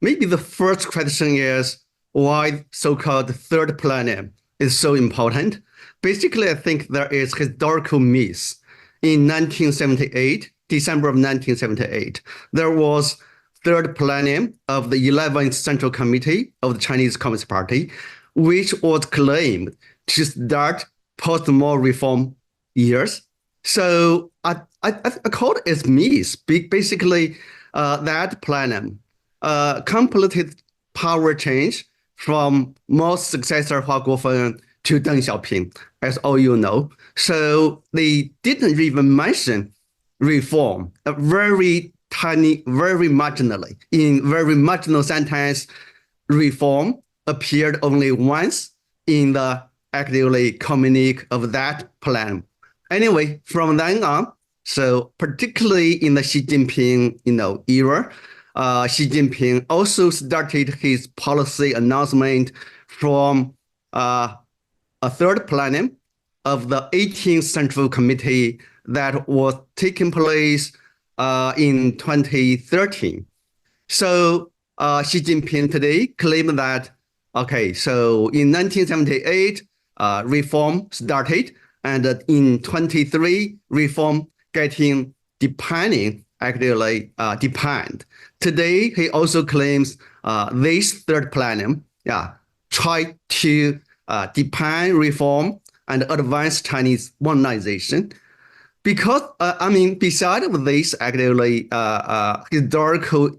maybe the first question is why so-called third plenum is so important. Basically, I think there is historical myth. In 1978, December of 1978, there was third plenum of the 11th Central Committee of the Chinese Communist Party, which was claimed to start post-war reform years. So I call it as myth. Basically, that plenum completed power change from Mao's successor Hua Guofeng to Deng Xiaoping, as all you know. So they didn't even mention reform, very tiny, very marginally. In very marginal sentence, reform appeared only once in the actively communique of that plan. Anyway, from then on, so particularly in the Xi Jinping, era, Xi Jinping also started his policy announcement from a third plenum of the 18th Central Committee that was taking place in 2013. So Xi Jinping today claimed that, okay, so in 1978, reform started, and in 23, reform getting deepening, actually deepened. Today, he also claims this third plenum, try to deepen reform and advance Chinese modernization. Because, beside of this actually historical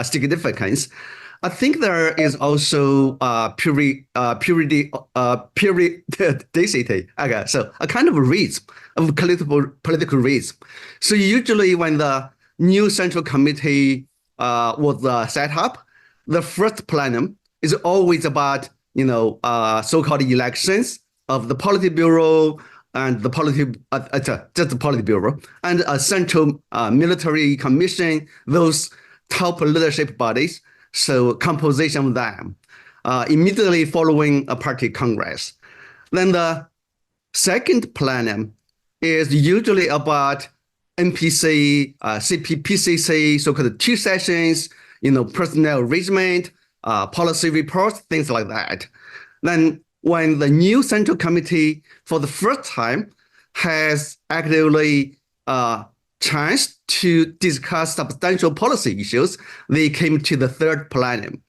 significance, I think there is also periodicity, okay, so a kind of risk, of political risk. So usually when the new Central Committee was set up, the first plenum is always about, so-called elections of the Politburo and the just the Politburo and a central military commission, those top leadership bodies. So composition of them immediately following a party congress. Then the second plenum is usually about NPC, PCC, so-called two sessions, personnel arrangement, policy reports, things like that. Then when the new Central Committee for the first time has actively chance to discuss substantial policy issues, they came to the third plenum.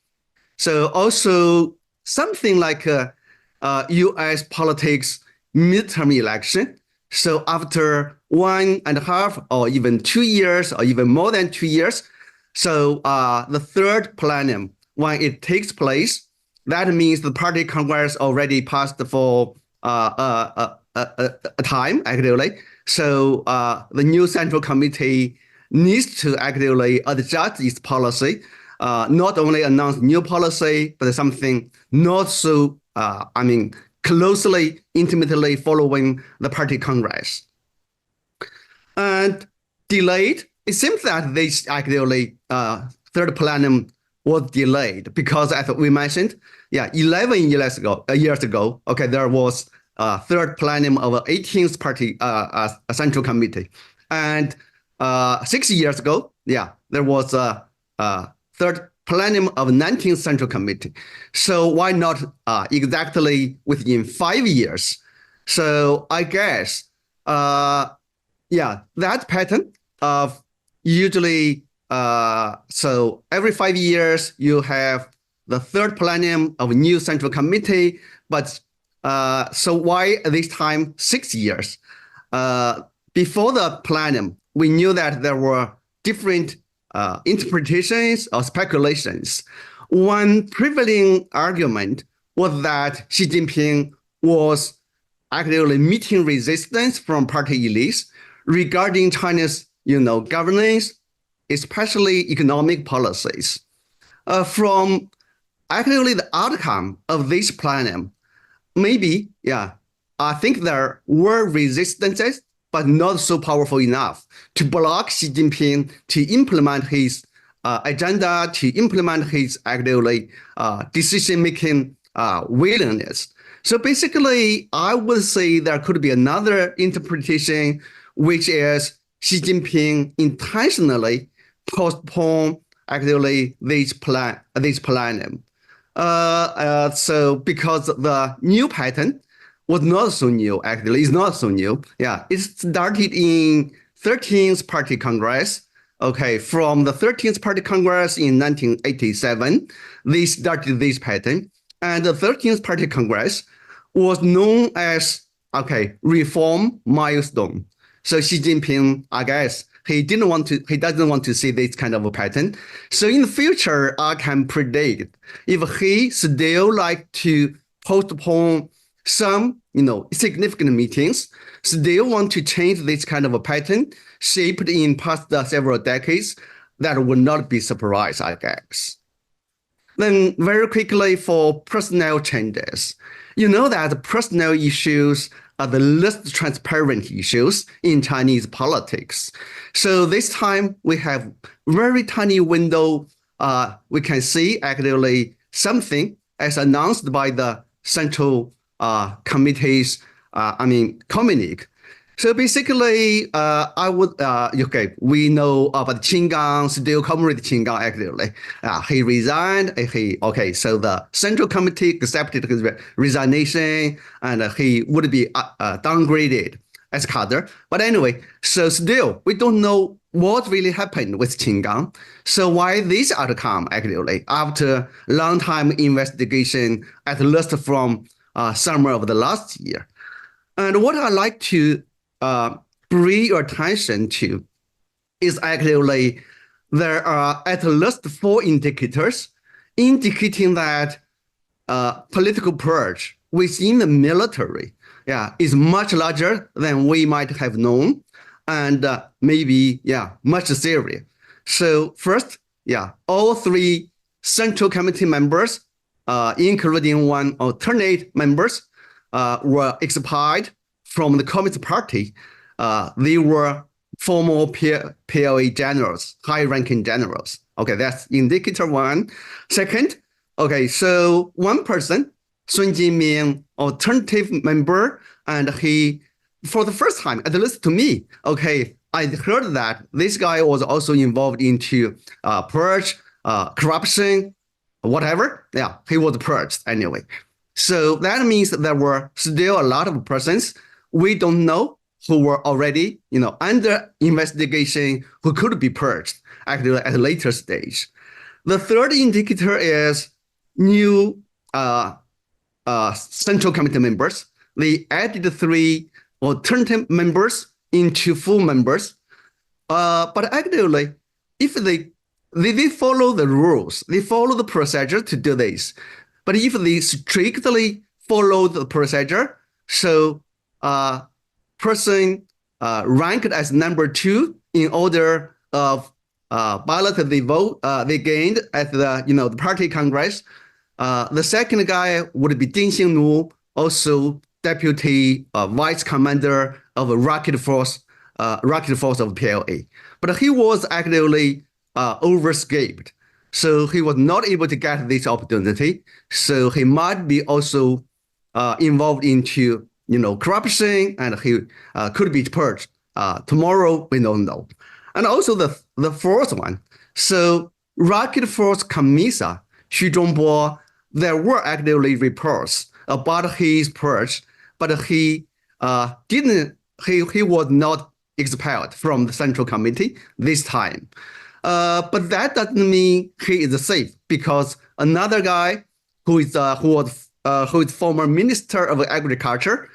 So also something like US politics midterm election. So after 1.5 or even 2 years or even more than 2 years, so the third plenum, when it takes place, that means the party congress already passed for a time, actually. So the new Central Committee needs to actively adjust its policy, not only announce new policy, but something not so, closely, intimately following the party congress. And delayed, it seems that this actually third plenum was delayed because, as we mentioned, 11 years ago, okay, there was third plenum of 18th party Central Committee. And 6 years ago, there was a third plenum of 19th Central Committee. So why not exactly within 5 years? So I guess, that pattern of usually, so every 5 years you have the third plenum of a new Central Committee, but so why this time 6 years? Before the plenum, we knew that there were different interpretations or speculations. One prevailing argument was that Xi Jinping was actually meeting resistance from party elites regarding China's, governance, especially economic policies. From actually the outcome of this plenum, maybe, I think there were resistances, but not so powerful enough to block Xi Jinping to implement his agenda, to implement his actively decision-making willingness. So basically, I would say there could be another interpretation, which is Xi Jinping intentionally postponed actually this plenum. So because the new pattern was not so new, actually, it's not so new. Yeah, it started in 13th Party Congress. Okay, from the 13th Party Congress in 1987, they started this pattern. And the 13th Party Congress was known as, okay, reform milestone. So Xi Jinping, I guess, he doesn't want to see this kind of a pattern. So in the future, I can predict if he still like to postpone some, significant meetings, still want to change this kind of a pattern shaped in past several decades, that would not be surprised, I guess. Then very quickly for personnel changes, you know that personnel issues are the least transparent issues in Chinese politics. So this time we have very tiny window. We can see actually something as announced by the Central Committee's, communique. So basically, we know about Qin Gang, still Comrade Qin Gang, actually. He resigned. So the Central Committee accepted his resignation, and he would be downgraded as cadre. But anyway, so still, we don't know what really happened with Qin Gang. So why this outcome, actually, after long time investigation, at least from summer of the last year. And what I like to bring your attention to is actually there are at least 4 indicators indicating that political purge within the military is much larger than we might have known, and maybe much serious. So first, all 3 Central Committee members, including 1 alternate members, were expelled from the Communist Party. They were former PLA generals, high-ranking generals. Okay, that's indicator 1. Second, so 1 person, Sun Jinming, alternative member, and he, for the first time, at least to me, I heard that this guy was also involved into purge, corruption, whatever. He was purged anyway. So that means that there were still a lot of persons we don't know who were already, under investigation, who could be purged actually at a later stage. The third indicator is new Central Committee members. They added 3 alternative members into full members. But actually, if they follow the rules, they follow the procedure to do this. But if they strictly follow the procedure, so person ranked as number 2 in order of ballot they gained at the party congress. The second guy would be Ding Xingnu, also deputy vice commander of rocket force of PLA. But he was actually overescaped. So he was not able to get this opportunity. So he might be also involved into corruption, and he could be purged. Tomorrow, we don't know. And also the fourth one. So rocket force commissar Xu Zhongbo, there were actually reports about his purge, but he was not expelled from the Central Committee this time. But that doesn't mean he is safe, because another guy who is former Minister of Agriculture,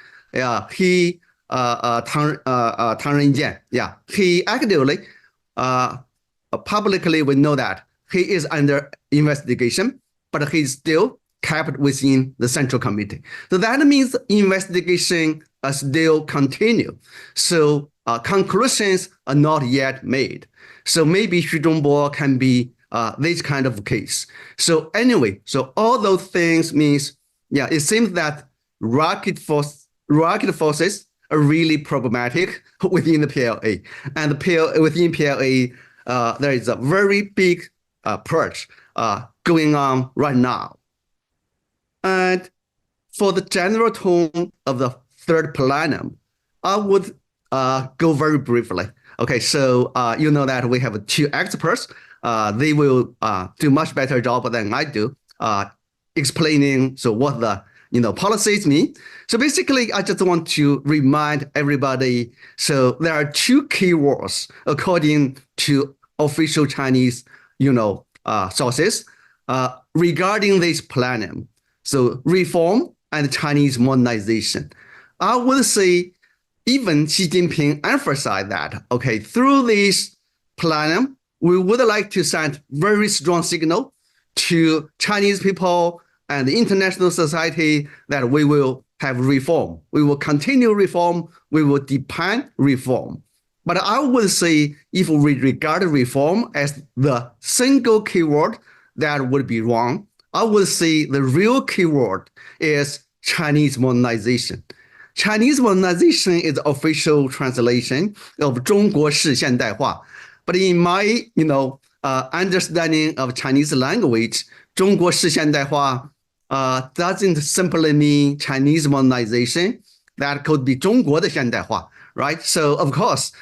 he Tang Renjian, he actually publicly we know that he is under investigation, but he's still kept within the Central Committee. So that means investigation still continue. So conclusions are not yet made. So maybe Xu Zhongbo can be this kind of case. So anyway, so all those things means, it seems that rocket forces are really problematic within the PLA. And within PLA, there is a very big purge going on right now. And for the general tone of the third plenum, I would go very briefly. Okay, so you know that we have 2 experts. they will do much better job than I do explaining what the policies mean. So basically, I just want to remind everybody. So there are two keywords according to official Chinese sources regarding this plenum. So reform and Chinese modernization. I would say even Xi Jinping emphasized that, okay, through this plenum, we would like to send very strong signal to Chinese people and the international society that we will have reform. We will continue reform. We will depend reform. But I would say if we regard reform as the single keyword, that would be wrong. I would say the real keyword is Chinese modernization. Chinese modernization is the official translation of 中国式现代化. But in my, understanding of Chinese language, 中国式现代化 doesn't simply mean Chinese modernization. That could be 中国的现代化, right? So of course,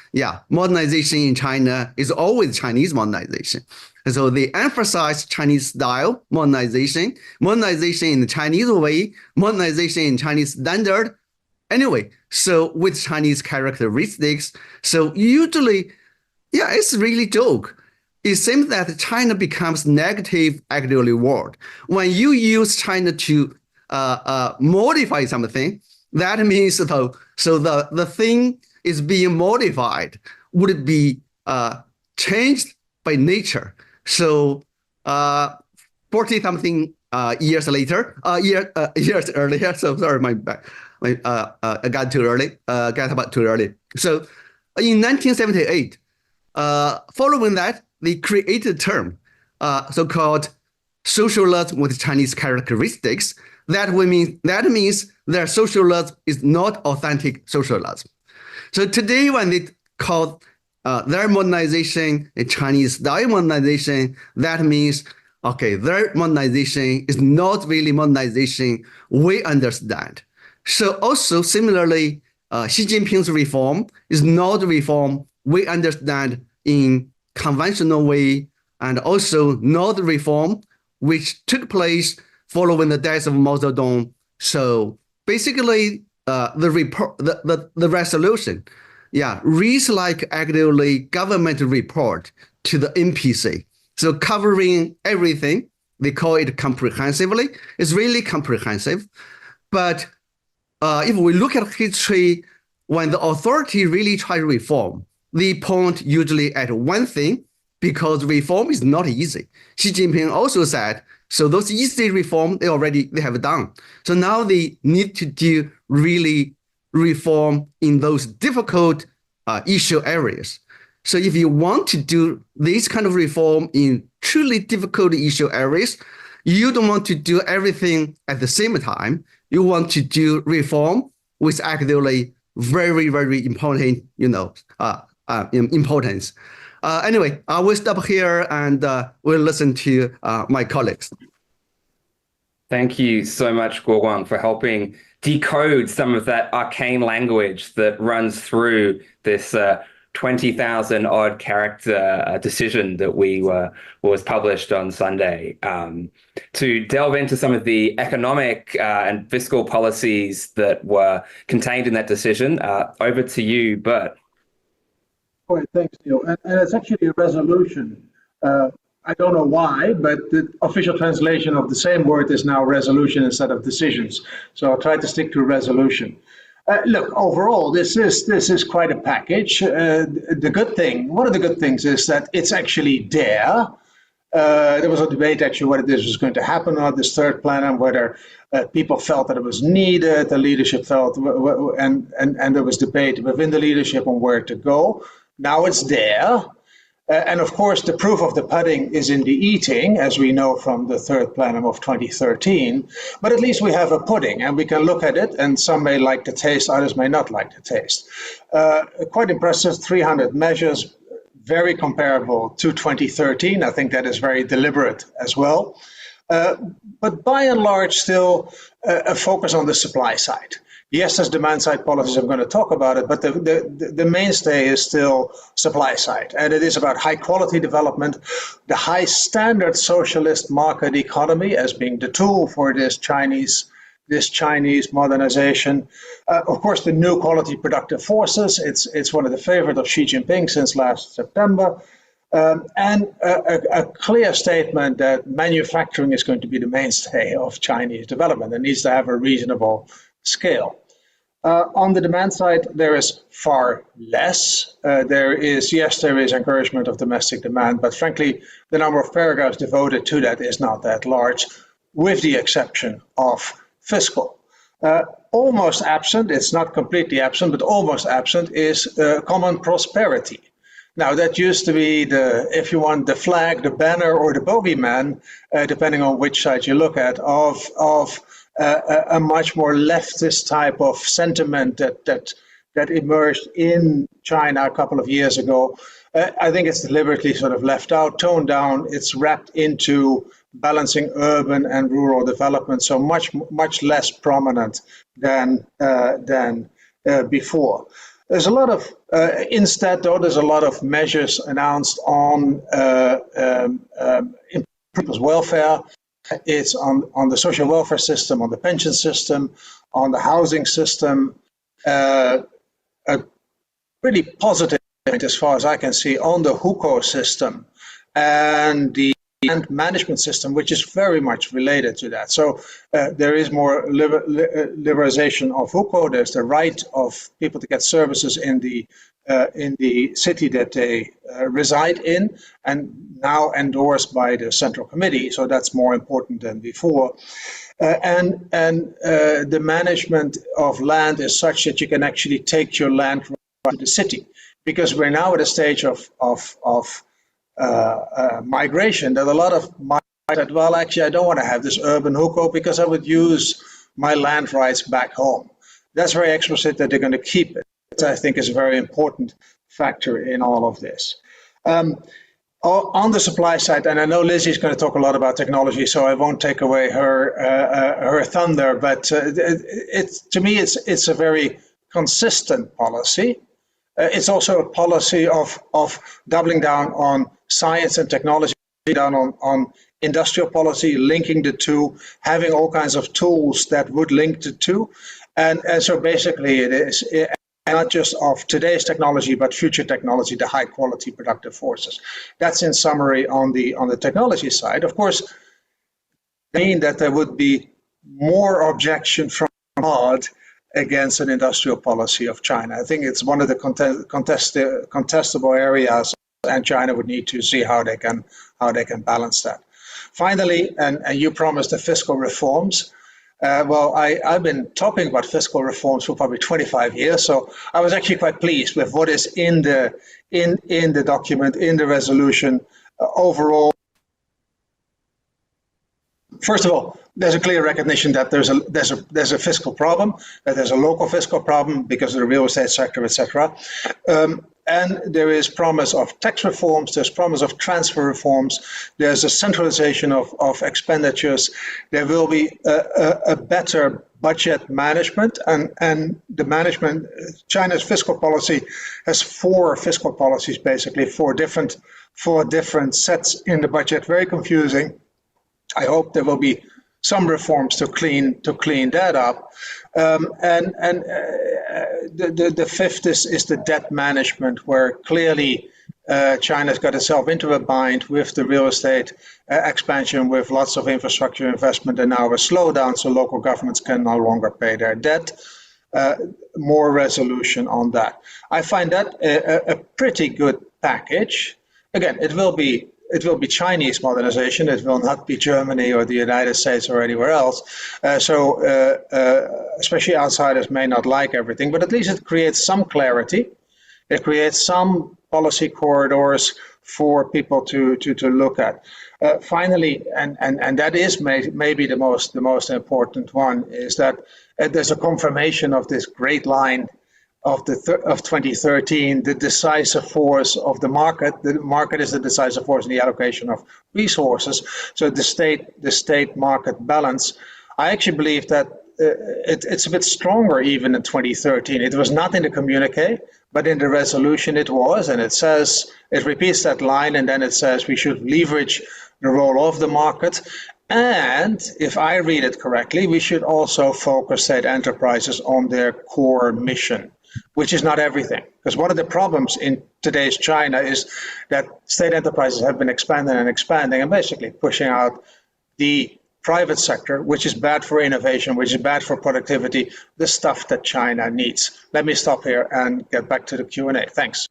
modernization in China is always Chinese modernization. And so they emphasize Chinese style modernization, modernization in the Chinese way, modernization in Chinese standard. Anyway, so with Chinese characteristics, so usually, it's really joke. It seems that China becomes negative actually word. When you use China to modify something, that means so the thing is being modified would be changed by nature. So 40-something years later, years earlier. So sorry, my bad. I got too early. Got about too early. So in 1978, following that, they created a term, so-called socialism with Chinese characteristics. That means their socialism is not authentic socialism. So today, when they call their modernization a Chinese style modernization, that means, okay, their modernization is not really modernization we understand. So also similarly, Xi Jinping's reform is not reform we understand in conventional way, and also not reform which took place following the death of Mao Zedong. So basically, the resolution, reads like actually government report to the NPC. So covering everything, they call it comprehensively. It's really comprehensive. But if we look at history, when the authority really try to reform, they point usually at one thing, because reform is not easy. Xi Jinping also said, so those easy reform, they have done. So now they need to do really reform in those difficult issue areas. So if you want to do this kind of reform in truly difficult issue areas, you don't want to do everything at the same time. You want to do reform with actually very, very important, importance. Anyway, I will stop here and we'll listen to my colleagues. Thank you so much, Guoguang, for helping decode some of that arcane language that runs through this 20,000 odd character decision that was published on Sunday. To delve into some of the economic and fiscal policies that were contained in that decision, over to you, Bert. All right, thanks, Neil. And it's actually a resolution. I don't know why, but the official translation of the same word is now resolution instead of decisions. So I'll try to stick to resolution. Look, overall, this is quite a package. The good thing, one of the good things is that it's actually there. There was a debate actually whether this was going to happen or not, this third plenum, whether people felt that it was needed, the leadership felt, and there was debate within the leadership on where to go. Now it's there. And of course, the proof of the pudding is in the eating, as we know from the third plenum of 2013. But at least we have a pudding and we can look at it, and some may like the taste, others may not like the taste. Quite impressive, 300 measures, very comparable to 2013. I think that is very deliberate as well. But by and large, still a focus on the supply side. Yes, there's demand side policies, I'm going to talk about it, but the mainstay is still supply side. And it is about high quality development, the high standard socialist market economy as being the tool for this Chinese modernization. Of course, the new quality productive forces, it's one of the favorite of Xi Jinping since last September. And a clear statement that manufacturing is going to be the mainstay of Chinese development. It needs to have a reasonable scale. On the demand side, there is far less. There is encouragement of domestic demand, but frankly, the number of paragraphs devoted to that is not that large, with the exception of fiscal. Almost absent, it's not completely absent, but almost absent is common prosperity. Now, that used to be if you want, the flag, the banner, or the bogeyman, depending on which side you look at, of a much more leftist type of sentiment that emerged in China a couple of years ago. I think it's deliberately sort of left out, toned down. It's wrapped into balancing urban and rural development, so much less prominent than before. There's a lot of instead, though, there's a lot of measures announced on people's welfare. It's on the social welfare system, on the pension system, on the housing system. A pretty positive, as far as I can see, on the Hukou system and the land management system, which is very much related to that. So there is more liberalization of Hukou. There's the right of people to get services in the city that they reside in, and now endorsed by the Central Committee. So that's more important than before. And the management of land is such that you can actually take your land to the city, because we're now at a stage of migration that a lot of said, well, actually, I don't want to have this urban Hukou because I would use my land rights back home. That's very explicit that they're going to keep it. I think is a very important factor in all of this. On the supply side, and I know Lizzie's going to talk a lot about technology, so I won't take away her thunder, but to me, it's a very consistent policy. It's also a policy of doubling down on science and technology, down on industrial policy, linking the two, having all kinds of tools that would link the two. And so basically it is not just of today's technology, but future technology, the high quality productive forces. That's in summary on the technology side. Of course, mean that there would be more objection from abroad against an industrial policy of China. I think it's one of the contestable areas, and China would need to see how they can balance that. Finally, and you promised the fiscal reforms. Well, I've been talking about fiscal reforms for probably 25 years, so I was actually quite pleased with what is in the document, in the resolution overall. First of all, there's a clear recognition that there's a fiscal problem, that there's a local fiscal problem because of the real estate sector, etc. And there is promise of tax reforms, there's promise of transfer reforms, there's a centralization of expenditures, there will be a better budget management, and the management, China's fiscal policy has 4 fiscal policies, basically, 4 different sets in the budget, very confusing. I hope there will be some reforms to clean that up. The fifth is the debt management, where clearly China's got itself into a bind with the real estate expansion, with lots of infrastructure investment, and now a slowdown, so local governments can no longer pay their debt. More resolution on that. I find that a pretty good package. Again, it will be Chinese modernization. It will not be Germany or the United States or anywhere else. So especially outsiders may not like everything, but at least it creates some clarity. It creates some policy corridors for people to look at. Finally, and that is maybe the most important one, is that there's a confirmation of this great line of 2013, the decisive force of the market. The market is the decisive force in the allocation of resources. So the state market balance. I actually believe that it's a bit stronger even in 2013. It was not in the communique, but in the resolution it was, and it says, it repeats that line, and then it says we should leverage the role of the market. And if I read it correctly, we should also focus state enterprises on their core mission, which is not everything. Because one of the problems in today's China is that state enterprises have been expanding and basically pushing out the private sector, which is bad for innovation, which is bad for productivity, the stuff that China needs. Let me stop here and get back to the Q&A. Thanks.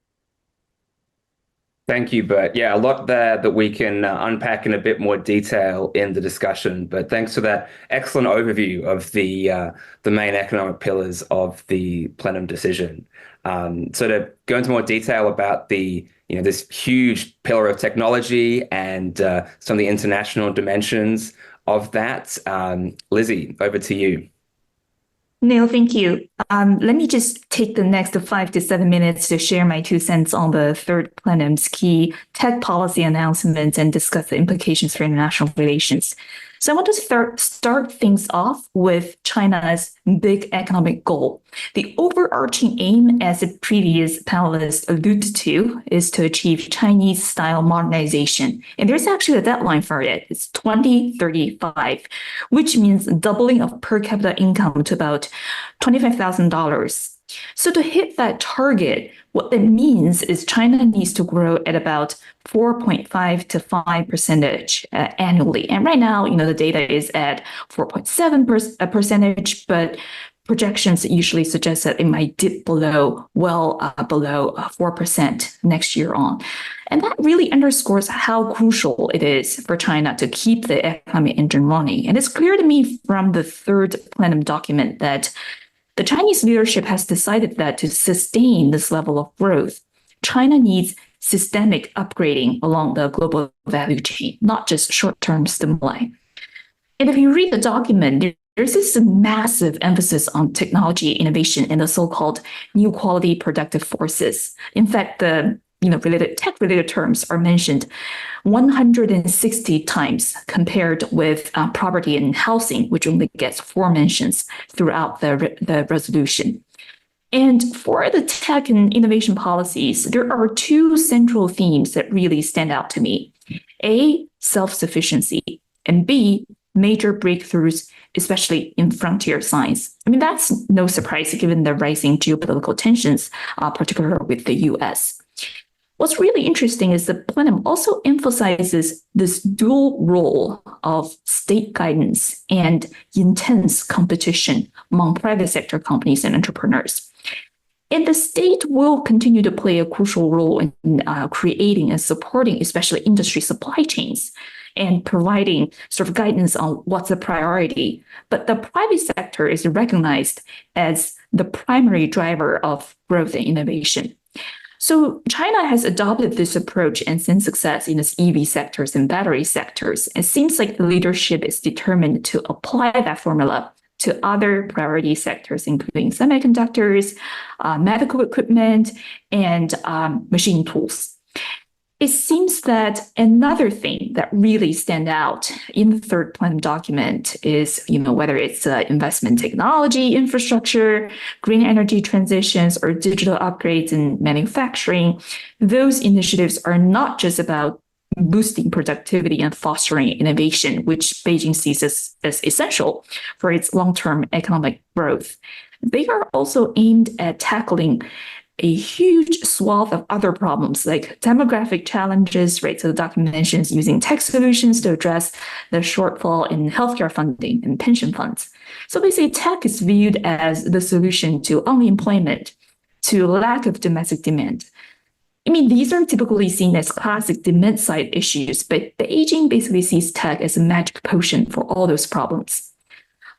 Thank you, Bert. Yeah, a lot there that we can unpack in a bit more detail in the discussion. But thanks for that excellent overview of the main economic pillars of the plenum decision. So to go into more detail about the this huge pillar of technology and some of the international dimensions of that, Lizzie, over to you. Neil, thank you. Let me just take the next 5 to 7 minutes to share my 2 cents on the third plenum's key tech policy announcements and discuss the implications for international relations. So I want to start things off with China's big economic goal. The overarching aim, as the previous panelists alluded to, is to achieve Chinese-style modernization. And there's actually a deadline for it. It's 2035, which means doubling of per capita income to about $25,000. So to hit that target, what that means is China needs to grow at about 4.5 to 5% annually. And right now, the data is at 4.7%, but projections usually suggest that it might dip below 4% next year on. And that really underscores how crucial it is for China to keep the economic engine running. And it's clear to me from the third plenum document that the Chinese leadership has decided that to sustain this level of growth, China needs systemic upgrading along the global value chain, not just short-term stimuli. And if you read the document, there's this massive emphasis on technology innovation and the so-called new quality productive forces. In fact, the tech-related terms are mentioned 160 times compared with property and housing, which only gets 4 mentions throughout the resolution. And for the tech and innovation policies, there are 2 central themes that really stand out to me. A, self-sufficiency, and B, major breakthroughs, especially in frontier science. I mean, that's no surprise given the rising geopolitical tensions, particularly with the US. What's really interesting is the plenum also emphasizes this dual role of state guidance and intense competition among private sector companies and entrepreneurs. And the state will continue to play a crucial role in creating and supporting especially industry supply chains and providing sort of guidance on what's a priority. But the private sector is recognized as the primary driver of growth and innovation. So China has adopted this approach and seen success in its EV sectors and battery sectors. It seems like the leadership is determined to apply that formula to other priority sectors, including semiconductors, medical equipment, and machine tools. It seems that another thing that really stand out in the third plenum document is, whether it's investment technology, infrastructure, green energy transitions, or digital upgrades in manufacturing, those initiatives are not just about boosting productivity and fostering innovation, which Beijing sees as essential for its long-term economic growth. They are also aimed at tackling a huge swath of other problems like demographic challenges, right? So the document mentions using tech solutions to address the shortfall in healthcare funding and pension funds. So basically, tech is viewed as the solution to unemployment, to lack of domestic demand. I mean, these are typically seen as classic demand-side issues, but Beijing basically sees tech as a magic potion for all those problems.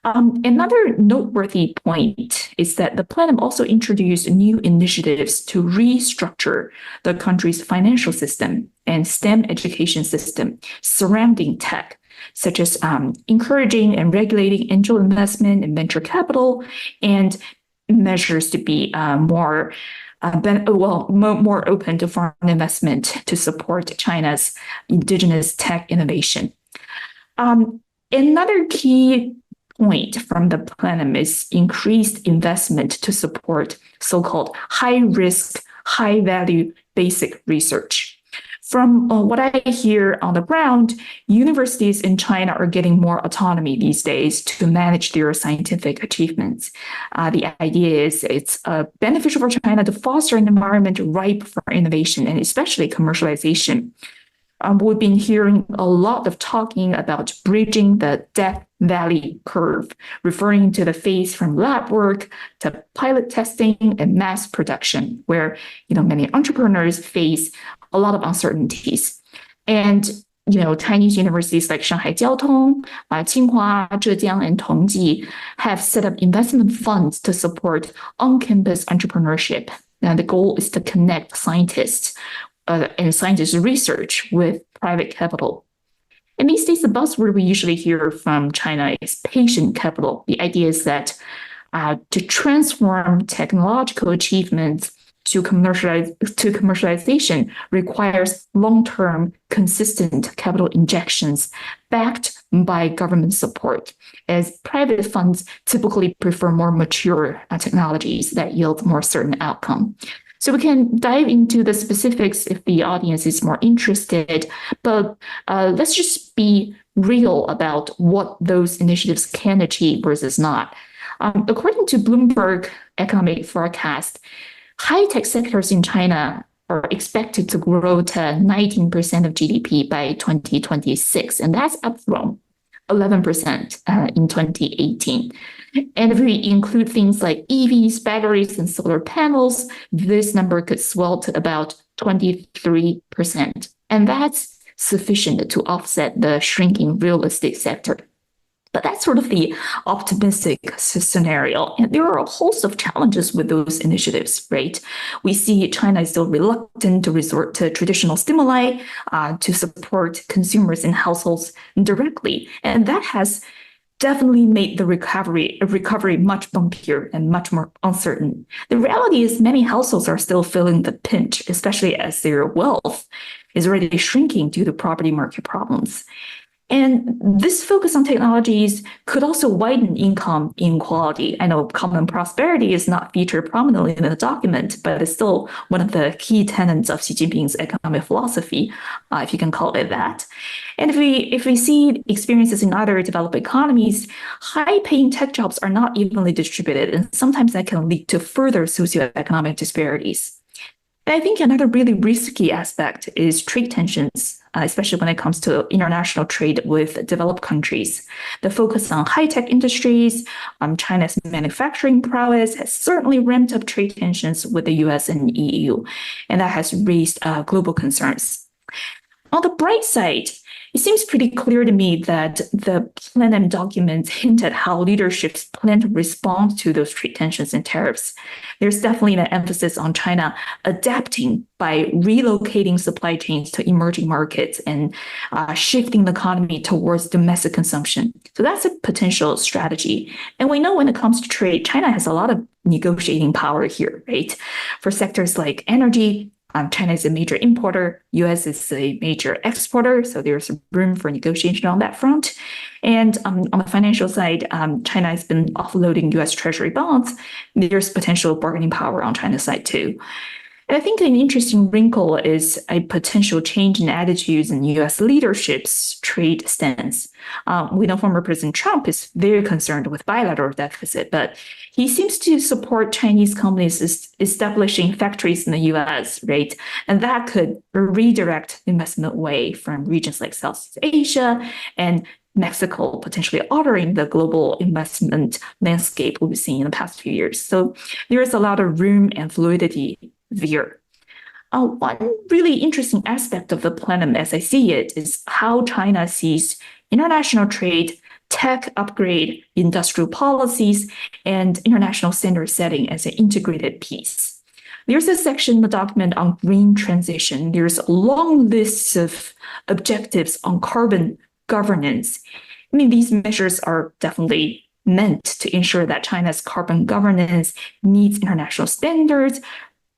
Another noteworthy point is that the plenum also introduced new initiatives to restructure the country's financial system and STEM education system surrounding tech, such as encouraging and regulating angel investment and venture capital, and measures to be more open to foreign investment to support China's indigenous tech innovation. Another key point from the plenum is increased investment to support so-called high-risk, high-value basic research. From what I hear on the ground, universities in China are getting more autonomy these days to manage their scientific achievements. The idea is it's beneficial for China to foster an environment ripe for innovation and especially commercialization. We've been hearing a lot of talking about bridging the Death Valley curve, referring to the phase from lab work to pilot testing and mass production, where many entrepreneurs face a lot of uncertainties. And Chinese universities like Shanghai Jiaotong, Tsinghua, Zhejiang, and Tongji have set up investment funds to support on-campus entrepreneurship. Now, the goal is to connect scientists and scientist research with private capital. And these days, the buzzword we usually hear from China is patient capital. The idea is that to transform technological achievements to commercialization requires long-term, consistent capital injections backed by government support, as private funds typically prefer more mature technologies that yield more certain outcome. So we can dive into the specifics if the audience is more interested, but let's just be real about what those initiatives can achieve versus not. According to Bloomberg economic forecast, high-tech sectors in China are expected to grow to 19% of GDP by 2026, and that's up from 11% in 2018. And if we include things like EVs, batteries, and solar panels, this number could swell to about 23%. And that's sufficient to offset the shrinking real estate sector. But that's sort of the optimistic scenario. And there are a host of challenges with those initiatives, right? We see China is still reluctant to resort to traditional stimuli to support consumers and households directly. And that has definitely made the recovery much bumpier and much more uncertain. The reality is many households are still feeling the pinch, especially as their wealth is already shrinking due to property market problems. And this focus on technologies could also widen income inequality. I know common prosperity is not featured prominently in the document, but it's still one of the key tenets of Xi Jinping's economic philosophy, if you can call it that. And if we see experiences in other developed economies, high-paying tech jobs are not evenly distributed, and sometimes that can lead to further socioeconomic disparities. And I think another really risky aspect is trade tensions, especially when it comes to international trade with developed countries. The focus on high-tech industries, China's manufacturing prowess has certainly ramped up trade tensions with the US and EU, and that has raised global concerns. On the bright side, it seems pretty clear to me that the plenum documents hint at how leaderships plan to respond to those trade tensions and tariffs. There's definitely an emphasis on China adapting by relocating supply chains to emerging markets and shifting the economy towards domestic consumption. So that's a potential strategy. And we know when it comes to trade, China has a lot of negotiating power here, right? For sectors like energy, China is a major importer, US is a major exporter, so there's room for negotiation on that front. And on the financial side, China has been offloading US Treasury bonds. There's potential bargaining power on China's side too. And I think an interesting wrinkle is a potential change in attitudes in US leadership's trade stance. We know former President Trump is very concerned with bilateral deficit, but he seems to support Chinese companies establishing factories in the US, right? And that could redirect investment away from regions like Southeast Asia and Mexico, potentially altering the global investment landscape we've seen in the past few years. So there is a lot of room and fluidity there. One really interesting aspect of the plenum, as I see it, is how China sees international trade, tech upgrade, industrial policies, and international standard setting as an integrated piece. There's a section in the document on green transition. There's a long list of objectives on carbon governance. I mean, these measures are definitely meant to ensure that China's carbon governance meets international standards,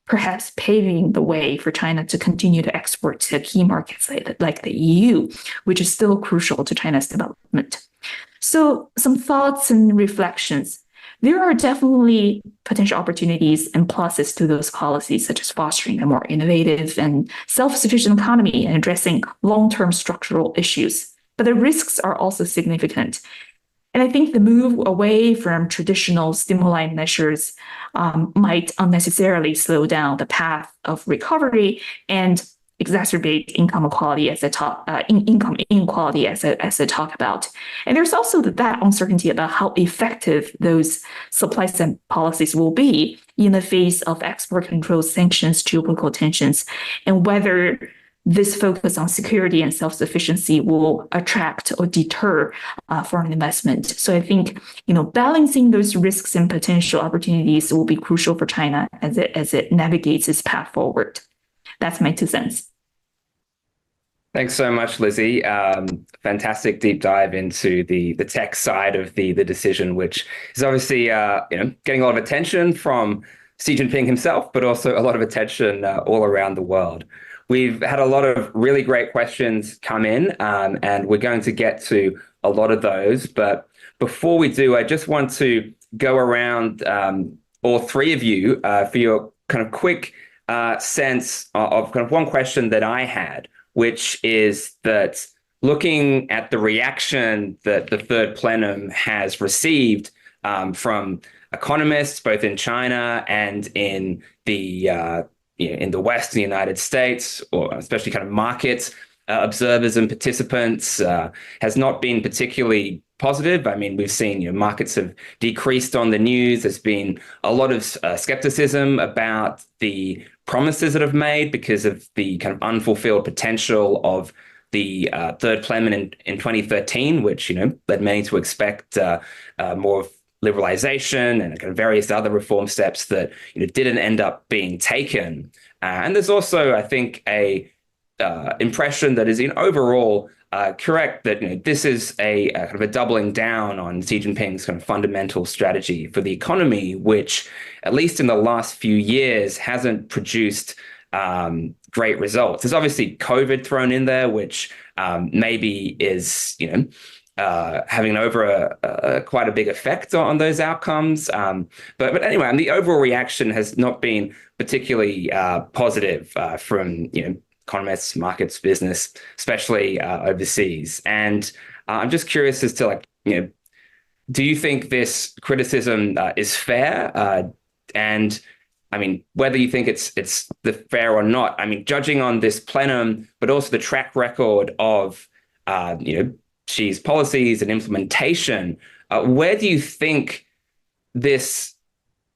perhaps paving the way for China to continue to export to key markets like the EU, which is still crucial to China's development. So some thoughts and reflections. There are definitely potential opportunities and pluses to those policies, such as fostering a more innovative and self-sufficient economy and addressing long-term structural issues. But the risks are also significant. And I think the move away from traditional stimuli measures might unnecessarily slow down the path of recovery and exacerbate income inequality as I talk about. And there's also that uncertainty about how effective those supply side policies will be in the face of export control sanctions, geopolitical tensions, and whether this focus on security and self-sufficiency will attract or deter foreign investment. So I think, balancing those risks and potential opportunities will be crucial for China as it navigates its path forward. That's my 2 cents. Thanks so much, Lizzie. Fantastic deep dive into the tech side of the decision, which is obviously getting a lot of attention from Xi Jinping himself, but also a lot of attention all around the world. We've had a lot of really great questions come in, and we're going to get to a lot of those. But before we do, I just want to go around all three of you for your kind of quick sense of kind of one question that I had, which is that looking at the reaction that the third plenum has received from economists, both in China and in the West, in the United States, or especially kind of market observers and participants, has not been particularly positive. I mean, we've seen markets have decreased on the news. There's been a lot of skepticism about the promises that have made because of the kind of unfulfilled potential of the third plenum in 2013, which led many to expect more liberalization and kind of various other reform steps that didn't end up being taken. And there's also, I think, a impression that is overall correct that this is a kind of a doubling down on Xi Jinping's kind of fundamental strategy for the economy, which at least in the last few years hasn't produced great results. There's obviously COVID thrown in there, which maybe is having quite a big effect on those outcomes. But anyway, and the overall reaction has not been particularly positive from economists, markets, business, especially overseas. And I'm just curious as to do you think this criticism is fair? And I mean, whether you think it's the fair or not. I mean, judging on this plenum, but also the track record of Xi's policies and implementation, where do you think this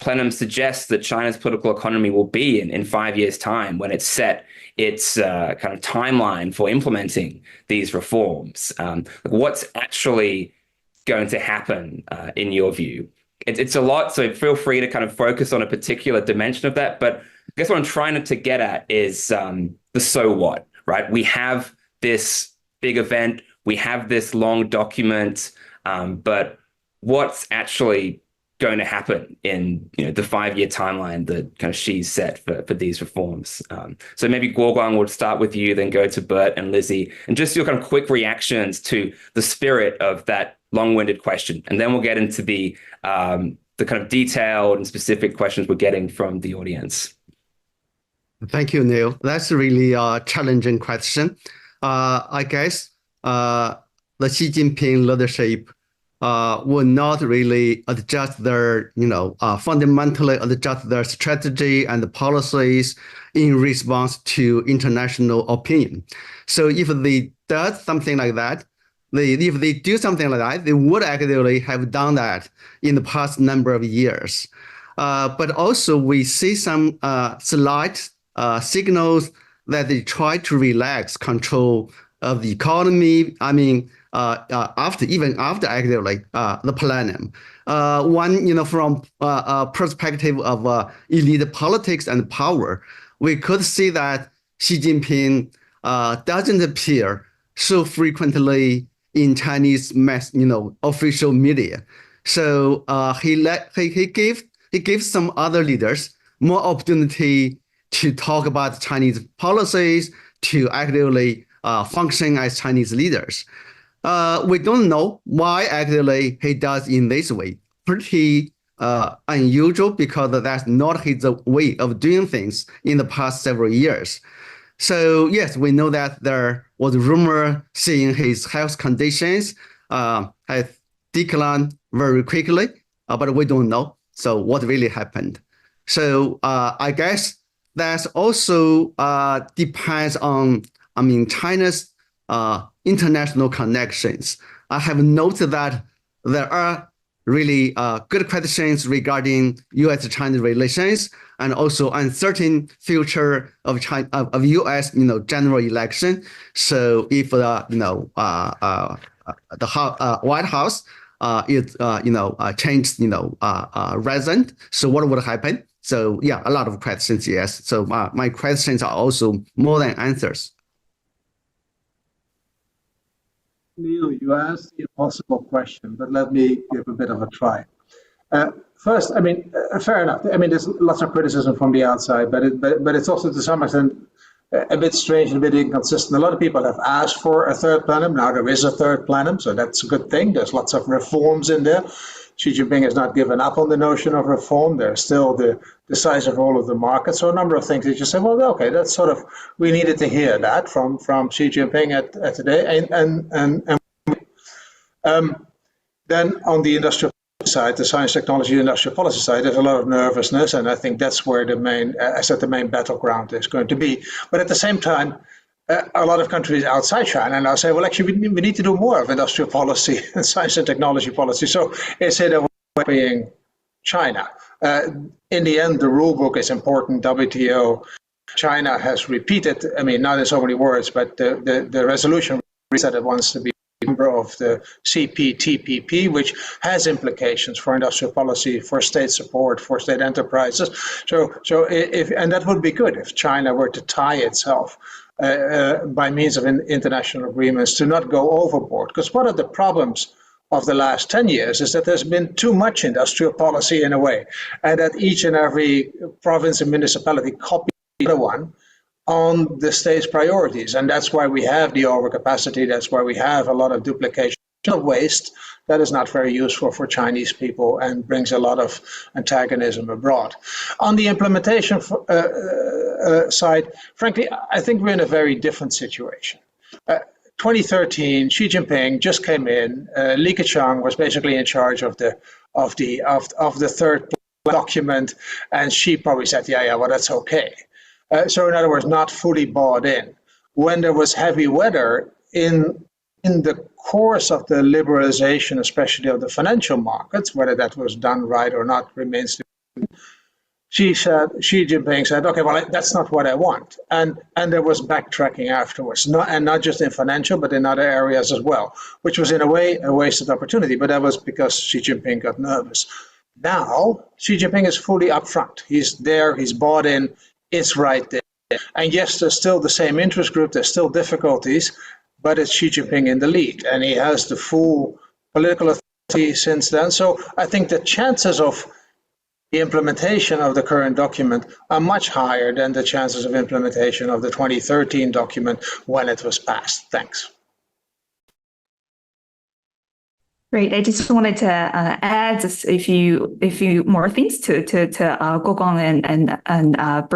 plenum suggests that China's political economy will be in 5 years' time when it's set its kind of timeline for implementing these reforms? What's actually going to happen in your view? It's a lot, so feel free to kind of focus on a particular dimension of that. But I guess what I'm trying to get at is the so what, right? We have this big event, we have this long document, but what's actually going to happen in the 5-year timeline that kind of Xi's set for these reforms? So maybe Guoguang would start with you, then go to Bert and Lizzie, and just your kind of quick reactions to the spirit of that long-winded question, and then we'll get into the kind of detailed and specific questions we're getting from the audience. Thank you, Neil. That's a really challenging question. I guess the Xi Jinping leadership will not really adjust their, fundamentally adjust their strategy and the policies in response to international opinion. So if they do something like that, they would actually have done that in the past number of years. But also we see some slight signals that they try to relax control of the economy. I mean, after actively the plenum. One, from a perspective of elite politics and power, we could see that Xi Jinping doesn't appear so frequently in Chinese official media. So he gives some other leaders more opportunity to talk about Chinese policies, to actively function as Chinese leaders. we don't know why actually he does in this way. Pretty unusual because that's not his way of doing things in the past several years. So yes, we know that there was rumor seeing his health conditions has declined very quickly, but we don't know. So what really happened? So I guess that also depends on, China's international connections. I have noted that there are really good questions regarding U.S.-China relations and also uncertain future of China of U.S. General election. So if the White House is changed resident, so what would happen? So yeah, a lot of questions. Yes. So my questions are also more than answers. Neil, you asked the impossible question, but let me give a bit of a try. First, fair enough. There's lots of criticism from the outside, but it's also to some extent a bit strange and a bit inconsistent. A lot of people have asked for a third plenum. Now there is a third plenum, so that's a good thing. There's lots of reforms in there. Xi Jinping has not given up on the notion of reform. There's still the decisive role of the market. So a number of things that you say, well, okay, that's sort of, we needed to hear that from Xi Jinping at today. Then on the industrial side, the science, technology, industrial policy side, there's a lot of nervousness, and I think that's where the main battleground is going to be. But at the same time, a lot of countries outside China now say, well, actually, we need to do more of industrial policy and science and technology policy. So it's a way of being China. In the end, the rule book is important. WTO, China has repeated, not in so many words, but the resolution said it wants to be a member of the CPTPP, which has implications for industrial policy, for state support, for state enterprises. And that would be good if China were to tie itself by means of international agreements to not go overboard. Because one of the problems of the last 10 years is that there's been too much industrial policy in a way, and that each and every province and municipality copies the other one on the state's priorities. And that's why we have the overcapacity. That's why we have a lot of duplication of waste that is not very useful for Chinese people and brings a lot of antagonism abroad. On the implementation side, frankly, I think we're in a very different situation. 2013, Xi Jinping just came in. Li Keqiang was basically in charge of the third document, and she probably said, yeah, well, that's okay. So in other words, not fully bought in. When there was heavy weather in the course of the liberalization, especially of the financial markets, whether that was done right or not remains to be seen. Xi Jinping said, okay, well, that's not what I want. And there was backtracking afterwards, not just in financial, but in other areas as well, which was in a way a wasted opportunity. But that was because Xi Jinping got nervous. Now, Xi Jinping is fully upfront. He's there, he's bought in, it's right there. And yes, there's still the same interest group, there's still difficulties, but it's Xi Jinping in the lead, and he has the full political authority since then. So I think the chances of the implementation of the current document are much higher than the chances of implementation of the 2013 document when it was passed. Thanks. Great. I just wanted to add a few more things to Guoguang and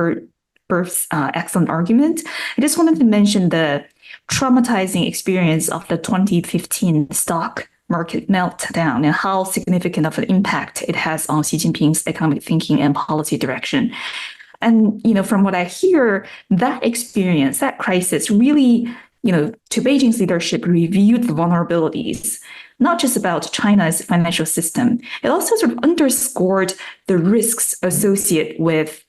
Bert's excellent argument. I just wanted to mention the traumatizing experience of the 2015 stock market meltdown and how significant of an impact it has on Xi Jinping's economic thinking and policy direction. And, from what I hear, that experience, that crisis really, to Beijing's leadership reviewed the vulnerabilities, not just about China's financial system. It also sort of underscored the risks associated with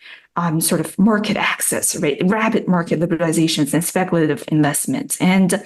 sort of market access, right? Rapid market liberalizations and speculative investments. And,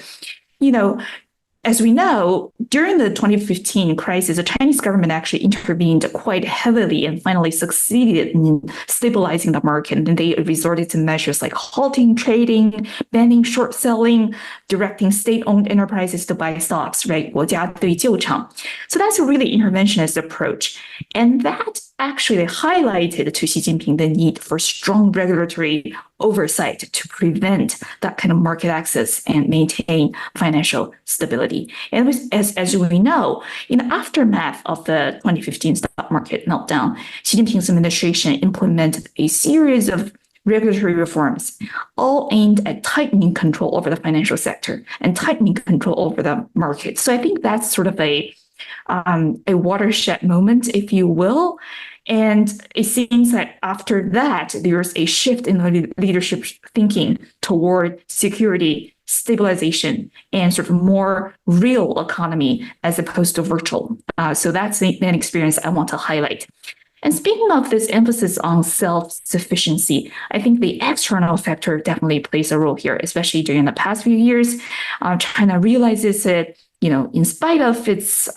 as we know, during the 2015 crisis, the Chinese government actually intervened quite heavily and finally succeeded in stabilizing the market. And they resorted to measures like halting trading, banning short selling, directing state-owned enterprises to buy stocks, right? 国家对旧厂. So that's a really interventionist approach. And that actually highlighted to Xi Jinping the need for strong regulatory oversight to prevent that kind of market access and maintain financial stability. already. And as we know, in the aftermath of the 2015 stock market meltdown, Xi Jinping's administration implemented a series of regulatory reforms, all aimed at tightening control over the financial sector and tightening control over the market. So I think that's sort of a watershed moment, if you will. And it seems that after that, there's a shift in the leadership thinking toward security, stabilization, and sort of more real economy as opposed to virtual. So that's an experience I want to highlight. And speaking of this emphasis on self-sufficiency, I think the external factor definitely plays a role here, especially during the past few years. China realizes that, in spite of its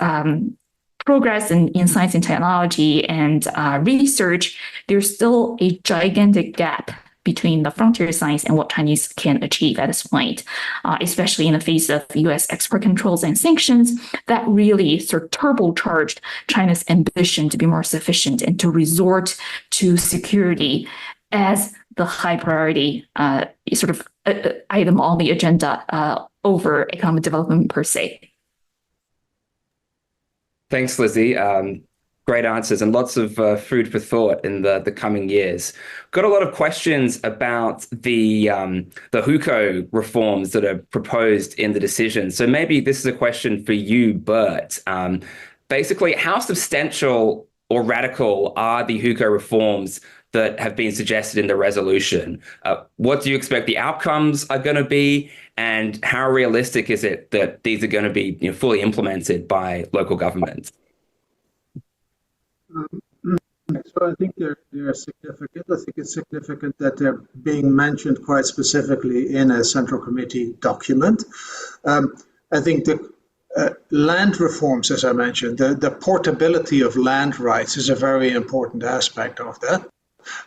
progress in science and technology and research, there's still a gigantic gap between the frontier science and what Chinese can achieve at this point, especially in the face of US export controls and sanctions that really sort of turbocharged China's ambition to be more sufficient and to resort to security as the high priority sort of item on the agenda over economic development per se. Thanks, Lizzie. Great answers and lots of food for thought in the coming years. Got a lot of questions about the Hukou reforms that are proposed in the decision. So maybe this is a question for you, Bert. Basically, how substantial or radical are the Hukou reforms that have been suggested in the resolution? What do you expect the outcomes are going to be? And how realistic is it that these are going to be fully implemented by local governments? So I think they're significant. I think it's significant that they're being mentioned quite specifically in a Central Committee document. I think the land reforms, as I mentioned, the portability of land rights is a very important aspect of that.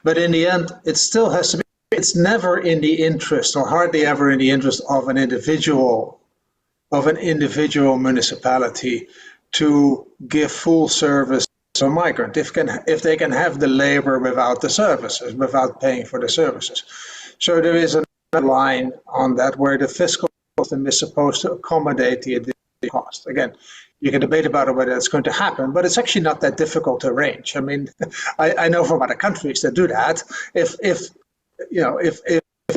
But in the end, it still has to be, it's never in the interest, or hardly ever in the interest of an individual municipality to give full service to a migrant if they can have the labor without the services, without paying for the services. So there is a line on that where the fiscal system is supposed to accommodate the additional cost. Again, you can debate about it, whether it's going to happen, but it's actually not that difficult to arrange. I mean, I know from other countries that do that. If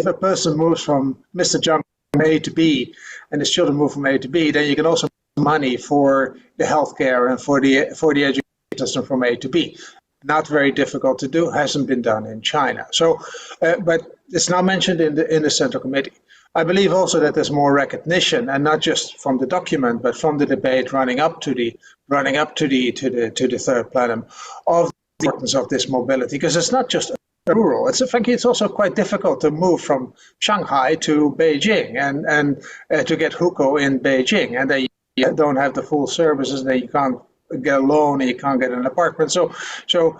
a person moves from Mr. Junk from A to B, and his children move from A to B, then you can also make money for the healthcare and for the education system from A to B. Not very difficult to do. Hasn't been done in China. So, but it's now mentioned in the Central Committee. I believe also that there's more recognition, and not just from the document, but from the debate running up to the third plenum, of the importance of this mobility, because it's not just rural. Frankly, it's also quite difficult to move from Shanghai to Beijing and to get Hukou in Beijing, and then you don't have the full services, and then you can't get a loan, and you can't get an apartment. So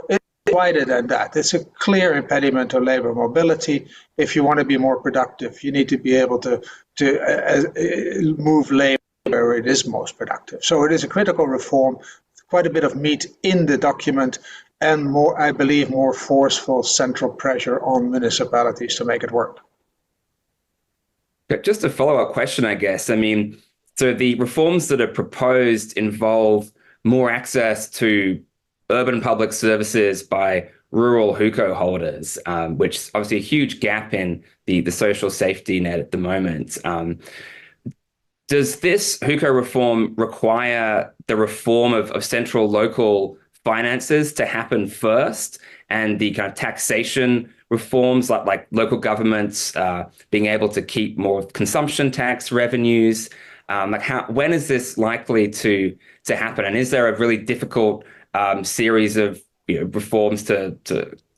it's wider than that. It's a clear impediment to labor mobility. If you want to be more productive, you need to be able to move labor where it is most productive. So it is a critical reform, quite a bit of meat in the document, and more, I believe, more forceful central pressure on municipalities to make it work. Just a follow-up question, I guess. I mean, so the reforms that are proposed involve more access to urban public services by rural Hukou holders, which is obviously a huge gap in the social safety net at the moment. Does this Hukou reform require the reform of central local finances to happen first, and the kind of taxation reforms like local governments being able to keep more consumption tax revenues? When is this likely to happen? And is there a really difficult series of reforms to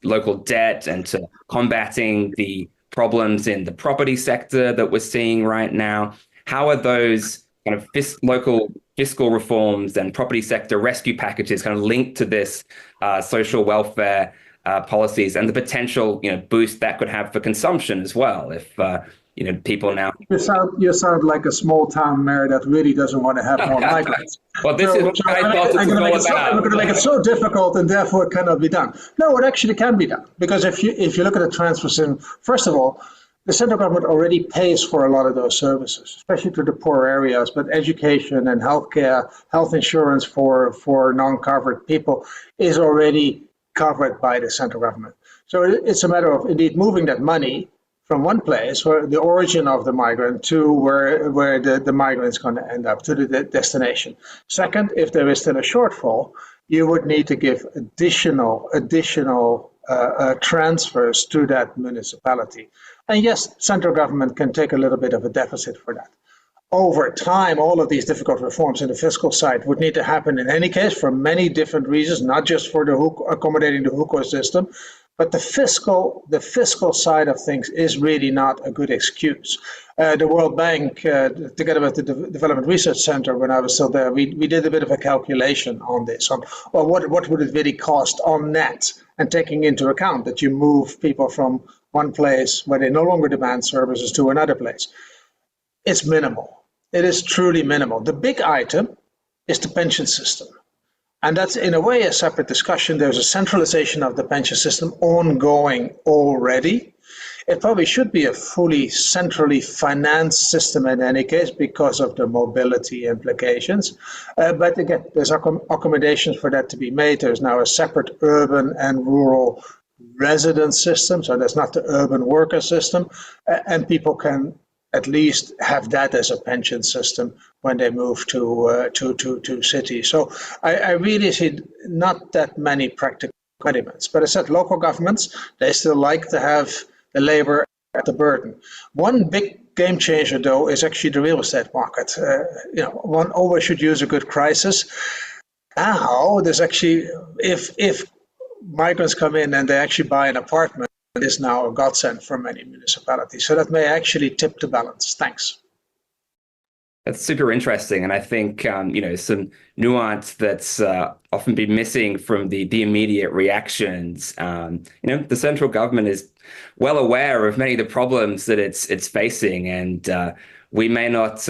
local debt and to combating the problems in the property sector that we're seeing right now? How are those kind of local fiscal reforms and property sector rescue packages kind of linked to this social welfare policies and the potential boost that could have for consumption as well? If people now. You sound like a small town mayor that really doesn't want to have more migrants. Well, this is what I thought it was all about. We're going to make it so difficult, and therefore it cannot be done. No, it actually can be done, because if you look at the transfer system, first of all, the central government already pays for a lot of those services, especially to the poor areas, but education and healthcare, health insurance for non-covered people is already covered by the central government. So it's a matter of indeed moving that money from one place, where the origin of the migrant, to where the migrant is going to end up, to the destination. Second, if there is still a shortfall, you would need to give additional transfers to that municipality. And yes, central government can take a little bit of a deficit for that. Over time, all of these difficult reforms in the fiscal side would need to happen in any case for many different reasons, not just for accommodating the Hukou system, but the fiscal side of things is really not a good excuse. The World Bank, together with the Development Research Center, when I was still there, we did a bit of a calculation on this, on well, what would it really cost on net, and taking into account that you move people from one place where they no longer demand services to another place. It's minimal. It is truly minimal. The big item is the pension system. And that's in a way a separate discussion. There's a centralization of the pension system ongoing already. It probably should be a fully centrally financed system in any case because of the mobility implications. But again, there's accommodations for that to be made. There's now a separate urban and rural resident system, so that's not the urban worker system. And people can at least have that as a pension system when they move to cities. So I really see not that many practical impediments. But as I said, local governments, they still like to have the labor at the burden. One big game changer, though, is actually the real estate market. One always should use a good crisis. Now, there's actually, if migrants come in and they actually buy an apartment, it is now a godsend for many municipalities. So that may actually tip the balance. Thanks. That's super interesting. And I think, some nuance that's often been missing from the immediate reactions. The central government is well aware of many of the problems that it's facing. And we may not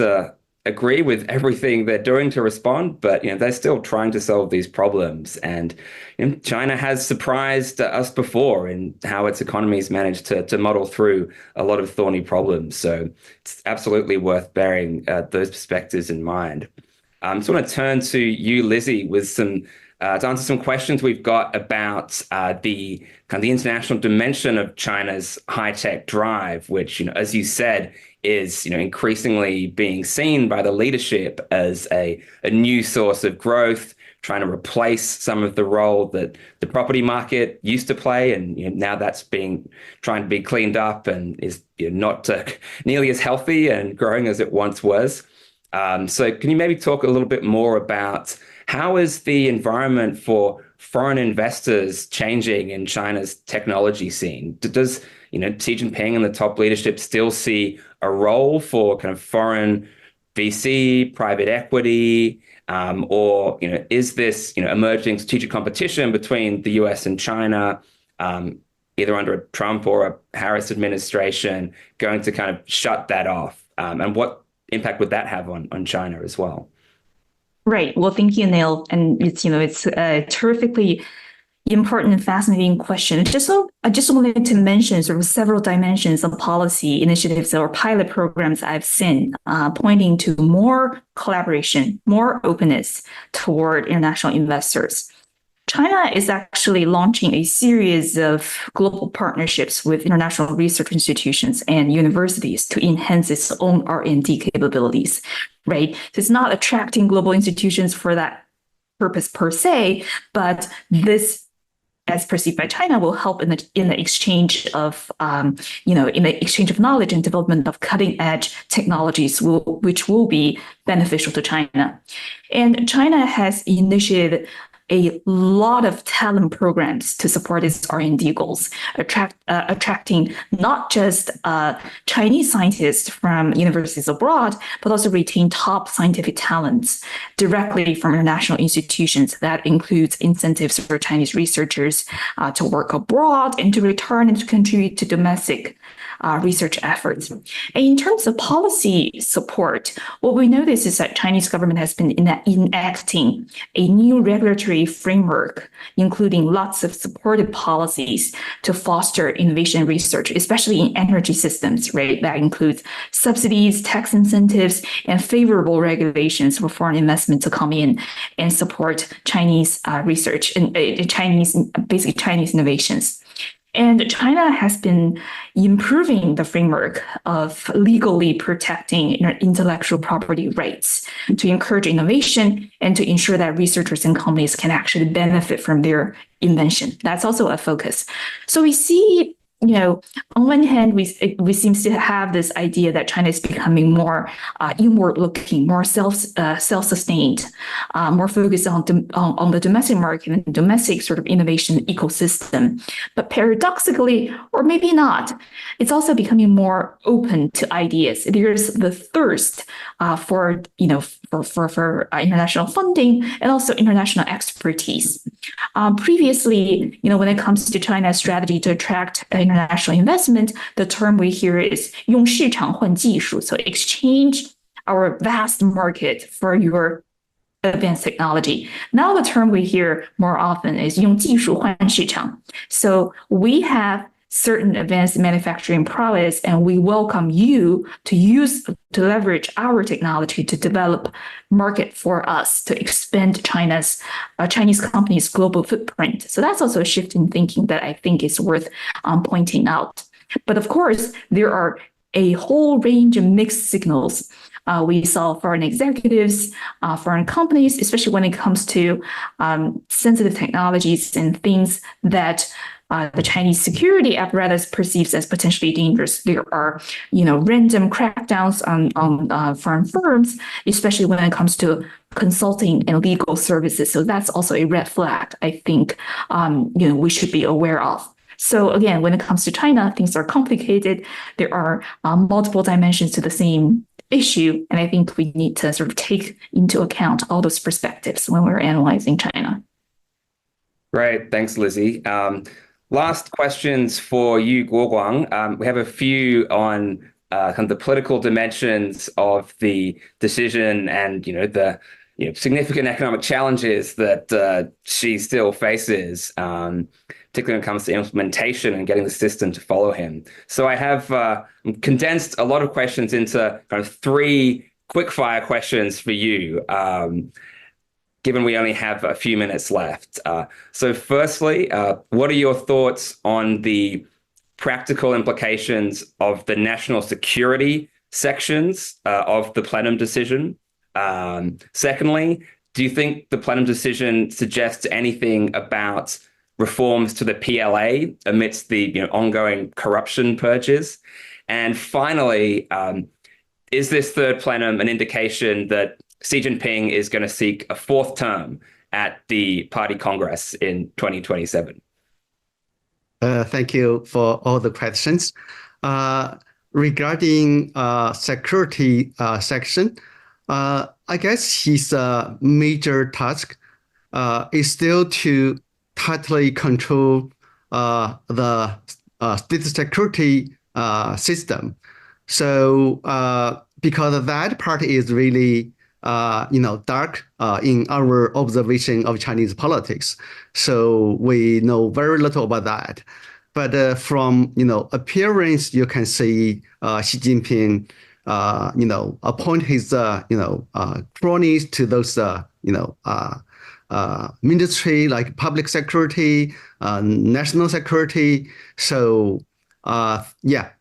agree with everything they're doing to respond, but they're still trying to solve these problems. And China has surprised us before in how its economy's managed to muddle through a lot of thorny problems. So it's absolutely worth bearing those perspectives in mind. So I want to turn to you, Lizzie, with to answer some questions we've got about the international dimension of China's high-tech drive, which, as you said, is increasingly being seen by the leadership as a new source of growth, trying to replace some of the role that the property market used to play, and now that's trying to be cleaned up and is not nearly as healthy and growing as it once was. So can you maybe talk a little bit more about how is the environment for foreign investors changing in China's technology scene? Does Xi Jinping and the top leadership still see a role for kind of foreign VC, private equity, or is this emerging strategic competition between the US and China, either under a Trump or a Harris administration, going to kind of shut that off? And what impact would that have on China as well? Right. Well, thank you, Neil. And it's a terrifically important and fascinating question. I just wanted to mention sort of several dimensions of policy initiatives or pilot programs I've seen pointing to more collaboration, more openness toward international investors. China is actually launching a series of global partnerships with international research institutions and universities to enhance its own R&D capabilities, right? So it's not attracting global institutions for that purpose per se, but this, as perceived by China, will help in the exchange of knowledge and development of cutting edge technologies, which will be beneficial to China. And China has initiated a lot of talent programs to support its R&D goals, attracting not just Chinese scientists from universities abroad, but also retain top scientific talents directly from international institutions. That includes incentives for Chinese researchers to work abroad and to return and to contribute to domestic research efforts. And in terms of policy support, what we notice is that Chinese government has been enacting a new regulatory regulatory framework, including lots of supportive policies to foster innovation research, especially in energy systems, right? That includes subsidies, tax incentives, and favorable regulations for foreign investment to come in and support Chinese research and Chinese innovations. And China has been improving the framework of legally protecting intellectual property rights to encourage innovation and to ensure that researchers and companies can actually benefit from their invention. That's also a focus. So we see, on one hand, we seem to have this idea that China is becoming more inward-looking, more self-sustained, more focused on the domestic market and domestic sort of innovation ecosystem. But paradoxically, or maybe not, it's also becoming more open to ideas. There's the thirst for international funding and also international expertise. Previously, when it comes to China's strategy to attract international investment, the term we hear is 用市场换技术, so exchange our vast market for your advanced technology. Now the term we hear more often is 用技术换市场. So we have certain advanced manufacturing prowess, and we welcome you to leverage our technology to develop market for us to expand Chinese companies' global footprint. So that's also a shift in thinking that I think is worth pointing out. But of course, there are a whole range of mixed signals. We saw foreign executives, foreign companies, especially when it comes to sensitive technologies and things that the Chinese security apparatus perceives as potentially dangerous. There are, random crackdowns on foreign firms, especially when it comes to consulting and legal services. So that's also a red flag, I think, we should be aware of. So again, when it comes to China, things are complicated. There are multiple dimensions to the same issue, and I think we need to sort of take into account all those perspectives when we're analyzing China. Great, thanks, Lizzie. Last questions for you, Guoguang. We have a few on kind of the political dimensions of the decision and the significant economic challenges that Xi still faces, particularly when it comes to implementation and getting the system to follow him. So I have condensed a lot of questions into kind of 3 quick-fire questions for you, given we only have a few minutes left. So firstly, what are your thoughts on the practical implications of the national security sections of the plenum decision? Secondly, do you think the plenum decision suggests anything about reforms to the PLA amidst the ongoing corruption purges? And finally, is this third plenum an indication that Xi Jinping is going to seek a 4th term at the party congress in 2027? Thank you for all the questions. Regarding security section, I guess his major task is still to tightly control the state security system. So because that part is really dark in our observation of Chinese politics. So we know very little about that. But from, appearance, you can see Xi Jinping, appoint his, cronies to those, ministry like public security, national security. So,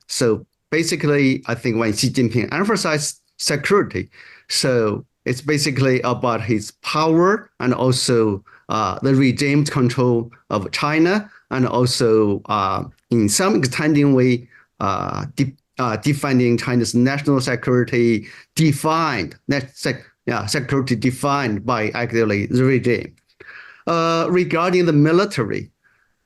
so basically, I think when Xi Jinping emphasized security, so it's basically about his power and also the regime control of China, and also in some extending way defining China's national security security defined by actually the regime. Regarding the military,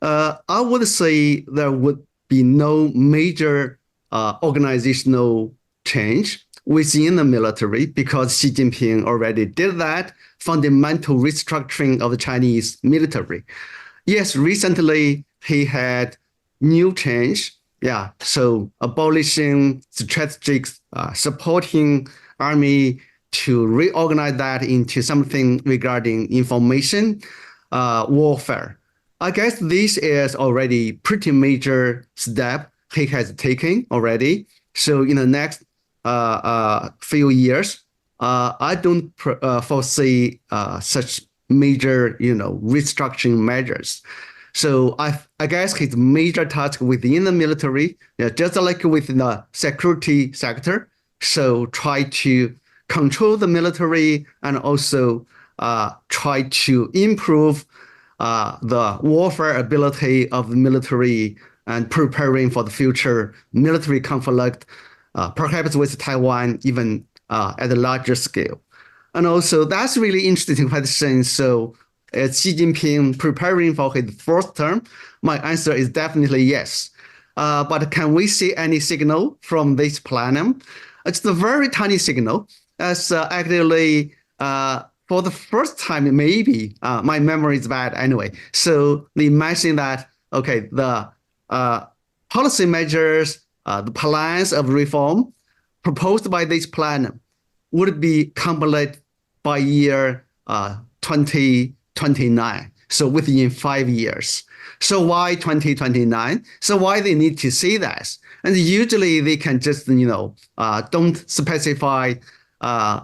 I would say there would be no major organizational change within the military, because Xi Jinping already did that fundamental restructuring of the Chinese military. Yes, recently he had new change. So abolishing strategic supporting army to reorganize that into something regarding information. warfare. I guess this is already pretty major step he has taken already. So in the next few years, I don't foresee such major, restructuring measures. So I guess his major task within the military, just like within the security sector, so try to control the military and also try to improve the warfare ability of the military and preparing for the future military conflict, perhaps with Taiwan, even at a larger scale. And also, that's really interesting question. So, is Xi Jinping preparing for his fourth term? My answer is definitely yes. But can we see any signal from this plenum? It's a very tiny signal. As actually, for the first time, maybe my memory is bad anyway. So they mentioned that the policy measures, the plans of reform proposed by this plenum would be completed by year 2029. So within 5 years. So why 2029? So why they need to see that? And usually they can just, don't specify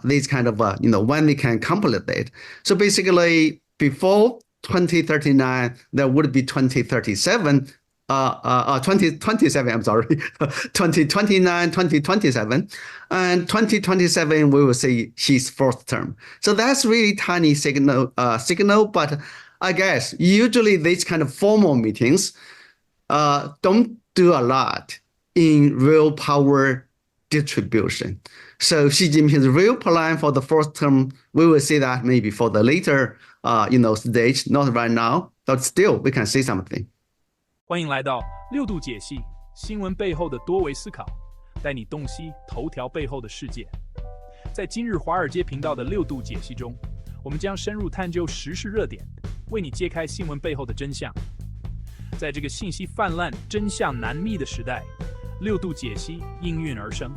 this kind of, when they can complete it. So basically before 2039, there would be 2037, 2027, I'm sorry, 2029, 2027, and 2027, we will see his fourth term. So that's really tiny signal, but I guess usually these kind of formal meetings don't do a lot in real power distribution. So Xi Jinping's real plan for the fourth term, we will see that maybe for the later, stage, not right now, but still we can see something. 欢迎来到6度解析新闻背后的多维思考，带你洞悉头条背后的世界。在今日华尔街频道的6度解析中，我们将深入探究时事热点，为你揭开新闻背后的真相。在这个信息泛滥、真相难觅的时代，6度解析应运而生。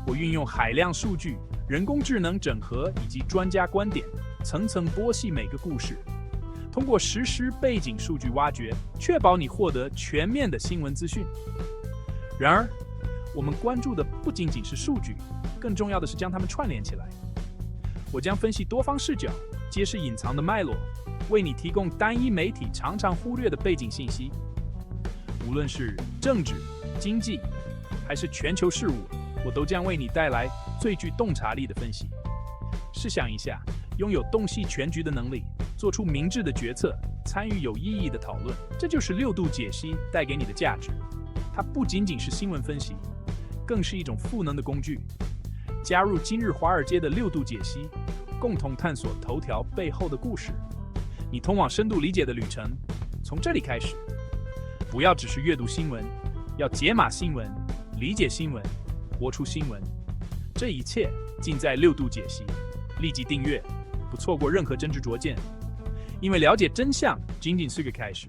我运用海量数据、人工智能整合以及专家观点，层层剥析每个故事，通过实时背景数据挖掘，确保你获得全面的新闻资讯。然而，我们关注的不仅仅是数据，更重要的是将它们串联起来。我将分析多方视角，揭示隐藏的脉络，为你提供单一媒体常常忽略的背景信息。无论是政治、经济，还是全球事务，我都将为你带来最具洞察力的分析。试想一下，拥有洞悉全局的能力，做出明智的决策，参与有意义的讨论，这就是6度解析带给你的价值。它不仅仅是新闻分析，更是一种赋能的工具。加入今日华尔街的6度解析，共同探索头条背后的故事。你通往深度理解的旅程，从这里开始。不要只是阅读新闻，要解码新闻，理解新闻，活出新闻。这一切尽在6度解析。立即订阅，不错过任何真知灼见。因为了解真相仅仅是个开始。